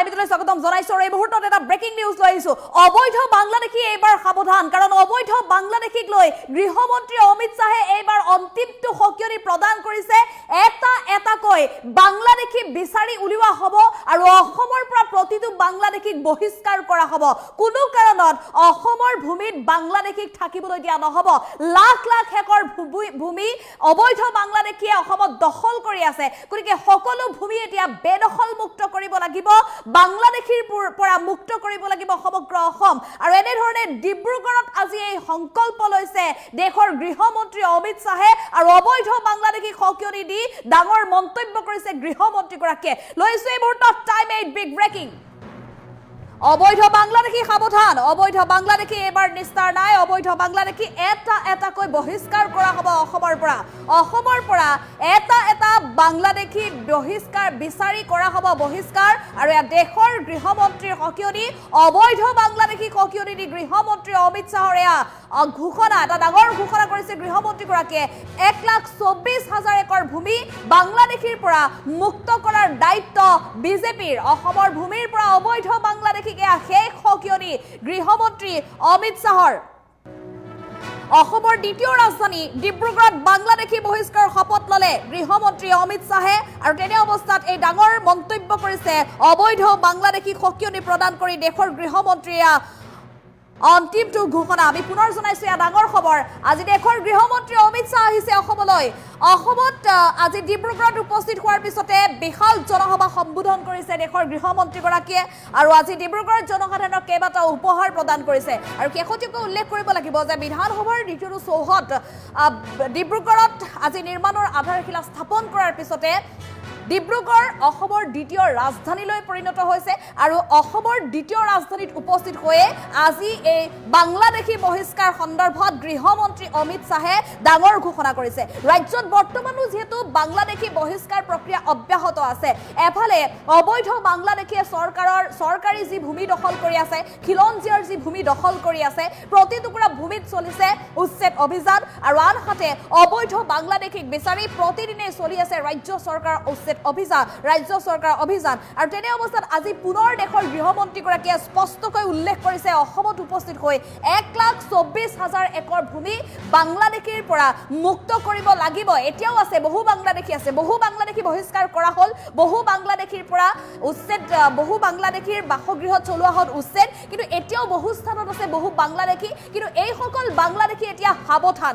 টাইমটোলৈ স্বাগতম জনাইছো। এই মুহূৰ্তত এটা ব্ৰেকিং নিউজ লৈ আহিছো। অবৈধ বাংলাদেশী এইবাৰ সাৱধান, কাৰণ অবৈধ বাংলাদেশীক লৈ গৃহমন্ত্ৰী অমিত শ্বাহে এইবাৰ অন্তিমটো সকিয়নি প্ৰদান কৰিছে। এটাকৈ বাংলাদেশী বিচাৰি উলিওৱা হ'ব আৰু অসমৰ পৰা প্ৰতিটো বাংলাদেশীক বহিষ্কাৰ কৰা হ'ব। কোনো কাৰণত অসমৰ ভূমিত বাংলাদেশীক থাকিবলৈ দিয়া নহ'ব। লাখ লাখ একৰ ভূমি অবৈধ বাংলাদেশীয়ে অসমত দখল কৰি আছে। গতিকে সকলো ভূমি এতিয়া বেদখল মুক্ত কৰিব লাগিব, বাংলাদেশীৰ পৰা মুক্ত কৰিব লাগিব সমগ্ৰ অসম। আৰু এনেধৰণে ডিব্ৰুগড়ত আজি এই সংকল্প লৈছে দেশৰ গৃহমন্ত্ৰী অমিত শ্বাহে আৰু অবৈধ বাংলাদেশীক সকিয়নি দি ডাঙৰ মন্তব্য কৰিছে গৃহমন্ত্ৰীগৰাকীয়ে। লৈছো এই মুহূৰ্তত টাইম 8 বিগ ব্ৰেকিং। অবৈধ বাংলাদেশী সাৱধান, অবৈধ বাংলাদেশী এবাৰ নিস্তাৰ নাই। অবৈধ বাংলাদেশী এটাকৈ বহিষ্কাৰ কৰা হ'ব অসমৰ পৰা এটা বাংলাদেশী বহিষ্কাৰ বিচাৰি কৰা হ'ব বহিষ্কাৰ। আৰু দেশৰ গৃহমন্ত্ৰীৰ সকিয়নি, অবৈধ বাংলাদেশী সকিয়নি দি গৃহমন্ত্ৰী অমিত শ্বাহৰ এয়া ঘোষণা, এটা ডাঙৰ ঘোষণা কৰিছে গৃহমন্ত্ৰীগৰাকীয়ে। 1,24,000 একৰ ভূমি বাংলাদেশীৰ পৰা মুক্ত কৰাৰ দায়িত্ব বিজেপিৰ। অসমৰ ভূমিৰ পৰা অবৈধ বাংলাদেশী শেষ সকিয়নি গৃহমন্ত্ৰী অমিত শ্বাহৰ। অসমৰ দ্বিতীয় ৰাজধানী ডিব্ৰুগড়ত বাংলাদেশী বহিষ্কাৰ শপত ললে গৃহমন্ত্ৰী অমিত শ্বাহে। আৰু তেনে অৱস্থাত এই ডাঙৰ মন্তব্য কৰিছে অবৈধ বাংলাদেশী সকিয়নি প্ৰদান কৰি দেশৰ গৃহমন্ত্ৰীয়ে অন্তিমটো ঘোষণা। আমি পুনৰ জনাইছো এয়া ডাঙৰ খবৰ। আজি দেশৰ গৃহমন্ত্ৰী অমিত শ্বাহ আহিছে অসমলৈ। অসমত আজি ডিব্ৰুগড়ত উপস্থিত হোৱাৰ পিছতে বিশাল জনসভা সম্বোধন কৰিছে দেশৰ গৃহমন্ত্ৰীগৰাকীয়ে। আৰু আজি ডিব্ৰুগড়ত জনসাধাৰণক কেইবাটাও উপহাৰ প্ৰদান কৰিছে। আৰু শেহতীয়াকৈ উল্লেখ কৰিব লাগিব যে বিধানসভাৰ দ্বিতীয়টো চৌহদ ডিব্ৰুগড়ত আজি নিৰ্মাণৰ আধাৰশিলা স্থাপন কৰাৰ পিছতে ডিব্ৰুগড় অসমৰ দ্বিতীয় ৰাজধানীলৈ পৰিণত হৈছে। আৰু অসমৰ দ্বিতীয় ৰাজধানীত উপস্থিত হৈয়ে আজি এই বাংলাদেশী বহিষ্কাৰ সন্দৰ্ভত গৃহমন্ত্ৰী অমিত শ্বাহে ডাঙৰ ঘোষণা কৰিছে। ৰাজ্যত বৰ্তমানো যিহেতু বাংলাদেশী বহিষ্কাৰ প্ৰক্ৰিয়া অব্যাহত আছে, এফালে অবৈধ বাংলাদেশীয়ে চৰকাৰী যি ভূমি দখল কৰি আছে, খিলঞ্জীয়াৰ যি ভূমি দখল কৰি আছে, প্ৰতি টুকুৰা ভূমিত চলিছে উচ্ছেদ অভিযান। আৰু আনহাতে অবৈধ বাংলাদেশীক বিচাৰি প্ৰতিদিনে চলি আছে ৰাজ্য চৰকাৰৰ উচ্ছেদ ৰাজ্য চৰকাৰৰ অভিযান। আৰু তেনে অৱস্থাত আজি পুনৰ দেশৰ গৃহমন্ত্ৰীগৰাকীয়ে স্পষ্টকৈ উল্লেখ কৰিছে অসমত উপস্থিত হৈ 1,24,000 একৰ ভূমি বাংলাদেশীৰ পৰা মুক্ত কৰিব লাগিব। এতিয়াও আছে, বহু বাংলাদেশী বহিষ্কাৰ কৰা হ'ল, বহু বাংলাদেশীৰ পৰা উচ্ছেদ, বহু বাংলাদেশীৰ বাসগৃহত চলোৱা হ'ল উচ্ছেদ। কিন্তু এতিয়াও বহু স্থানত আছে বহু বাংলাদেশী। কিন্তু এইসকল বাংলাদেশী এতিয়া সাৱধান,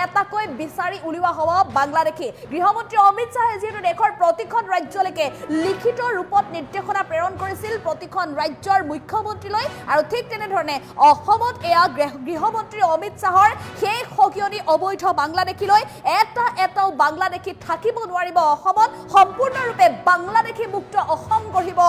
এটাকৈ বিচাৰি উলিওৱা হ'ব বাংলাদেশী। গৃহমন্ত্ৰী অমিত শ্বাহে যিহেতু দেশৰ প্ৰতিখন ৰাজ্যলৈকে লিখিত ৰূপত নিৰ্দেশনা প্ৰেৰণ কৰিছিল প্ৰতিখন ৰাজ্যৰ মুখ্যমন্ত্ৰীলৈ। আৰু ঠিক তেনেধৰণে অসমত এয়া গৃহমন্ত্ৰী অমিত শ্বাহৰ সেই সকিয়নি অবৈধ বাংলাদেশীলৈ। এটাও বাংলাদেশী থাকিব নোৱাৰিব অসমত। সম্পূৰ্ণৰূপে বাংলাদেশী মুক্ত অসম গঢ়িব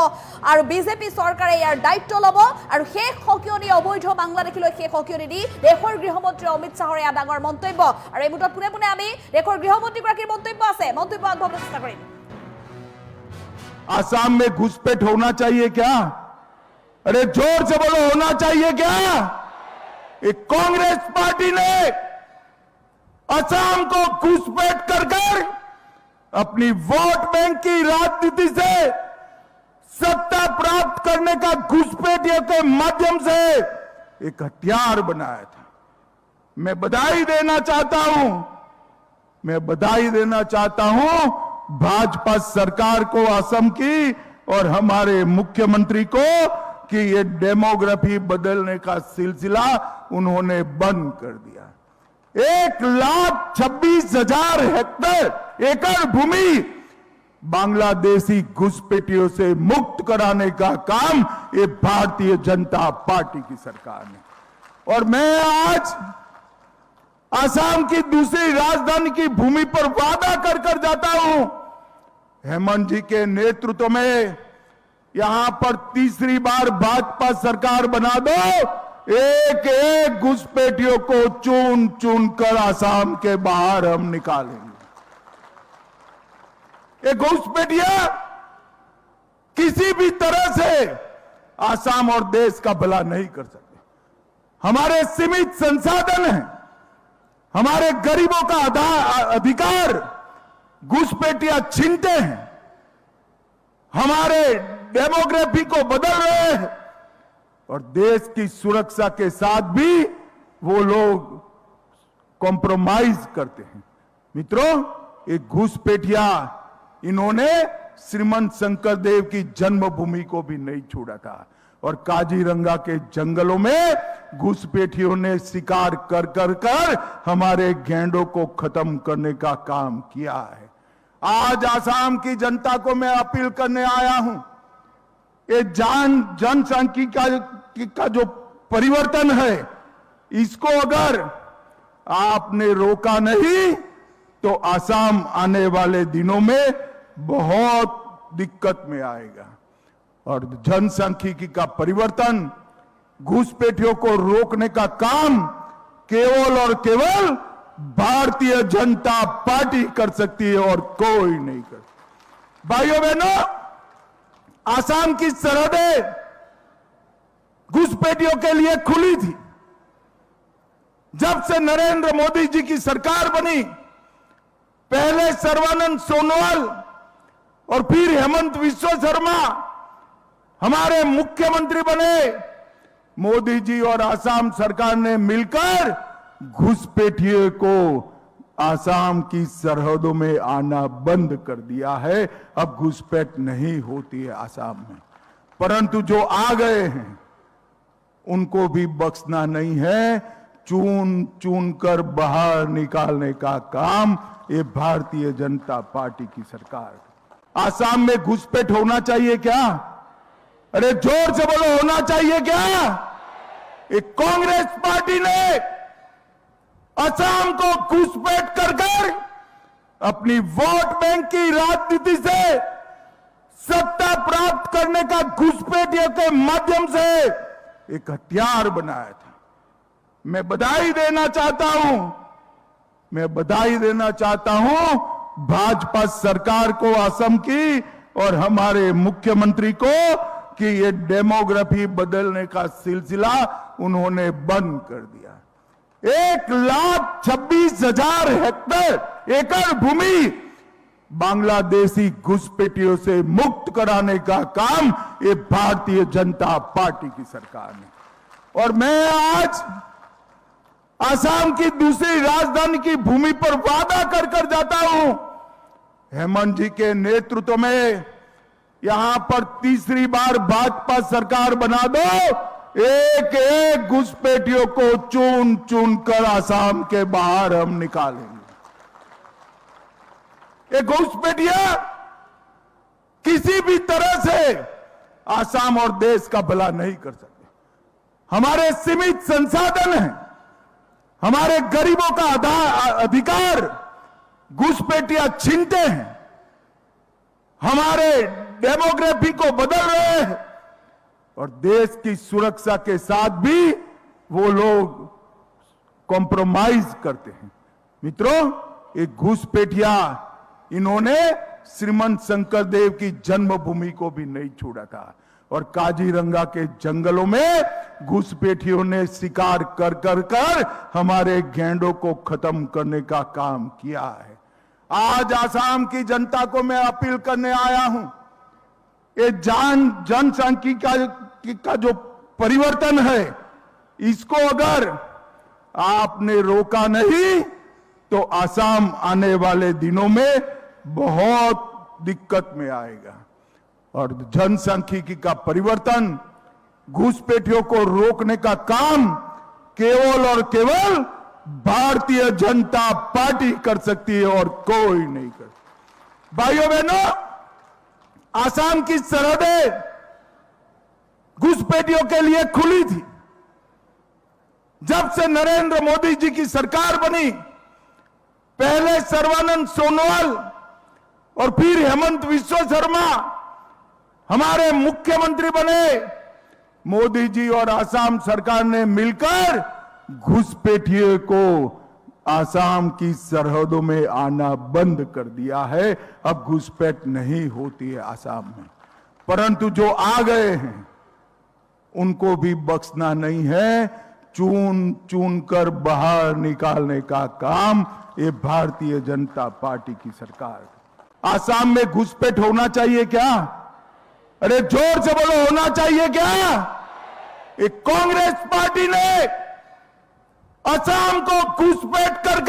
আৰু বিজেপি চৰকাৰে ইয়াৰ দায়িত্ব ল'ব। আৰু সেই সকিয়নি অবৈধ বাংলাদেশীলৈ সেই সকিয়নি দি দেশৰ গৃহমন্ত্ৰী অমিত শ্বাহৰ এয়া ডাঙৰ মন্তব্য। আৰু এই মুহূৰ্তত পোনে আমি দেশৰ গৃহমন্ত্ৰীগৰাকীৰ মন্তব্য আছে, মন্তব্য আগবঢ়াবলৈ চেষ্টা কৰিম। आसाम में घुसपैठ होना चाहिए क्या? अरे जोर से बोलो, होना चाहिए क्या? एक कांग्रेस पार्टी ने असम को घुसपैठ कर अपनी वोट बैंक की राजनीति से सत्ता प्राप्त करने का घुसपैठियों के माध्यम से एक हथियार बनाया था। मैं बधाई देना चाहता हूं भाजपा सरकार को, असम की और हमारे मुख्यमंत्री को कि ये डेमोग्राफी बदलने का सिलसिला उन्होंने बंद कर दिया। 1,26,000 हेक्टेयर एकड़ भूमि बांग्लादेशी घुसपैठियों से मुक्त कराने का काम ये भारतीय जनता पार्टी की सरकार ने। और मैं आज असम की दूसरी राजधानी की भूमि पर वादा कर जाता हूं, हेमंत जी के नेतृत्व में यहां पर तीसरी बार भाजपा सरकार बना दो, एक घुसपैठियों को चुन कर असम के बाहर हम निकालेंगे। ये घुसपैठिया किसी भी तरह से असम और देश का भला नहीं कर सकते। हमारे सीमित संसाधन हैं, हमारे गरीबों का अधिकार घुसपैठिया छीनते हैं। हमारे डेमोग्राफी को बदल रहे हैं और देश की सुरक्षा के साथ भी वो लोग कॉम्प्रोमाइज करते हैं। मित्रों, एक घुसपैठिया इन्होंने श्रीमंत शंकर देव की जन्मभूमि को भी नहीं छोड़ा था और काजीरंगा के जंगलों में घुसपैठियों ने शिकार कर कर कर हमारे गैंडों को खत्म करने का काम किया है। आज आसाम की जनता को मैं अपील करने आया हूं, ये जनसांख्यिकी का जो परिवर्तन है, इसको अगर आपने रोका नहीं तो आसाम आने वाले दिनों में बहुत दिक्कत में आएगा। और जनसांख्यिकी का परिवर्तन, घुसपैठियों को रोकने का काम केवल और केवल भारतीय जनता पार्टी कर सकती है और कोई नहीं कर। भाइयों बहनों, आसाम की सरहदें घुसपैठियों के लिए खुली थी। जब से नरेंद्र मोदी जी की सरकार बनी, पहले सर्बानंद सोनोवाल और फिर हेमंत विश्व शर्मा हमारे मुख्यमंत्री बने। मोदी जी और आसाम सरकार ने मिलकर घुसपैठियों को आसाम की सरहदों में आना बंद कर दिया है। अब घुसपैठ नहीं होती है आसाम में, परंतु जो आ गए हैं उनको भी बख्शना नहीं है। चुन चुन कर बाहर निकालने का काम ये भारतीय जनता पार्टी की सरकार। आसाम में घुसपैठ होना चाहिए क्या? अरे जोर से बोलो, होना चाहिए क्या? एक कांग्रेस पार्टी ने असम को घुसपैठ कर कर अपनी वोट बैंक की राजनीति से सत्ता प्राप्त करने का घुसपैठियों के माध्यम से एक हथियार बनाया था। मैं बधाई देना चाहता हूं भाजपा सरकार को, असम की और हमारे मुख्यमंत्री को कि ये डेमोग्राफी बदलने का सिलसिला उन्होंने बंद कर दिया। 1,26,000 हेक्टेयर एकड़ भूमि बांग्लादेशी घुसपैठियों से मुक्त कराने का काम ये भारतीय जनता पार्टी की सरकार ने। और मैं आज आसाम की दूसरी राजधानी की भूमि पर वादा कर कर जाता हूं, हेमंत जी के नेतृत्व में यहां पर तीसरी बार भाजपा सरकार बना दो, एक एक घुसपैठियों को चुन चुन कर आसाम के बाहर हम निकालेंगे। ये घुसपैठिया किसी भी तरह से आसाम और देश का भला नहीं कर सकते। हमारे सीमित संसाधन हैं, हमारे गरीबों का अधिकार घुसपैठिया छीनते हैं, हमारे डेमोग्राफी को बदल रहे हैं और देश की सुरक्षा के साथ भी वो लोग कॉम्प्रोमाइज करते हैं। मित्रों, एक घुसपैठिया इन्होंने श्रीमंत शंकर देव की जन्मभूमि को भी नहीं छोड़ा था और काजीरंगा के जंगलों में घुसपैठियों ने शिकार कर कर कर हमारे गैंडों को खत्म करने का काम किया है। आज आसाम की जनता को मैं अपील करने आया हूं, ये जनसांख्यिकी का जो परिवर्तन है, इसको अगर आपने रोका नहीं तो आसाम आने वाले दिनों में बहुत दिक्कत में आएगा। और जनसांख्यिकी का परिवर्तन, घुसपैठियों को रोकने का काम केवल और केवल भारतीय जनता पार्टी कर सकती है और कोई नहीं कर। भाइयों बहनों, आसाम की सरहदें घुसपैठियों के लिए खुली थी। जब से नरेंद्र मोदी जी की सरकार बनी, पहले सर्बानंद सोनोवाल और फिर हेमंत विश्व शर्मा हमारे मुख्यमंत्री बने। मोदी जी और आसाम सरकार ने मिलकर घुसपैठियों को आसाम की सरहदों में आना बंद कर दिया है। अब घुसपैठ नहीं होती है आसाम में, परंतु जो आ गए हैं उनको भी बख्शना नहीं है। चुन चुन कर बाहर निकालने का काम ये भारतीय जनता पार्टी की सरकार। आसाम में घुसपैठ होना चाहिए क्या? अरे जोर से बोलो, होना चाहिए क्या? एक कांग्रेस पार्टी ने असम को घुसपैठ कर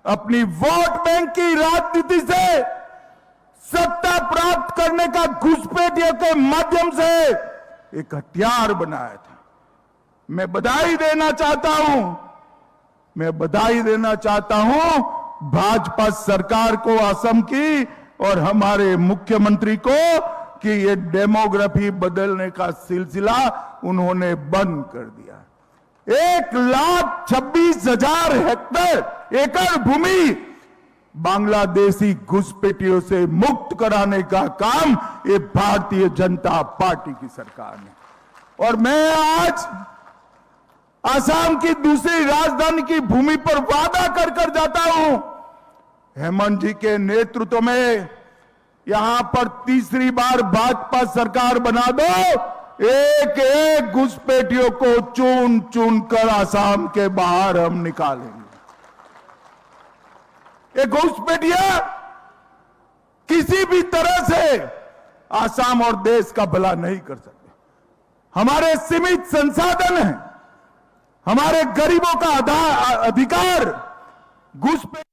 अपनी वोट बैंक की राजनीति से सत्ता प्राप्त करने का घुसपैठियों के माध्यम से एक हथियार बनाया था। मैं बधाई देना चाहता हूं भाजपा सरकार को, असम की और हमारे मुख्यमंत्री को कि ये डेमोग्राफी बदलने का सिलसिला उन्होंने बंद कर दिया। 1,26,000 हेक्टेयर एकड़ भूमि बांग्लादेशी घुसपैठियों से मुक्त कराने का काम ये भारतीय जनता पार्टी की सरकार ने। और मैं आज असम की दूसरी राजधानी की भूमि पर वादा कर जाता हूं, हेमंत जी के नेतृत्व में यहां पर तीसरी बार भाजपा सरकार बना दो, एक एक घुसपैठियों को चुन चुन कर असम के बाहर हम निकालेंगे। ये घुसपैठिया किसी भी तरह से असम और देश का भला नहीं कर सकते। हमारे सीमित संसाधन हैं, हमारे गरीबों का अधिकार घुसपैठ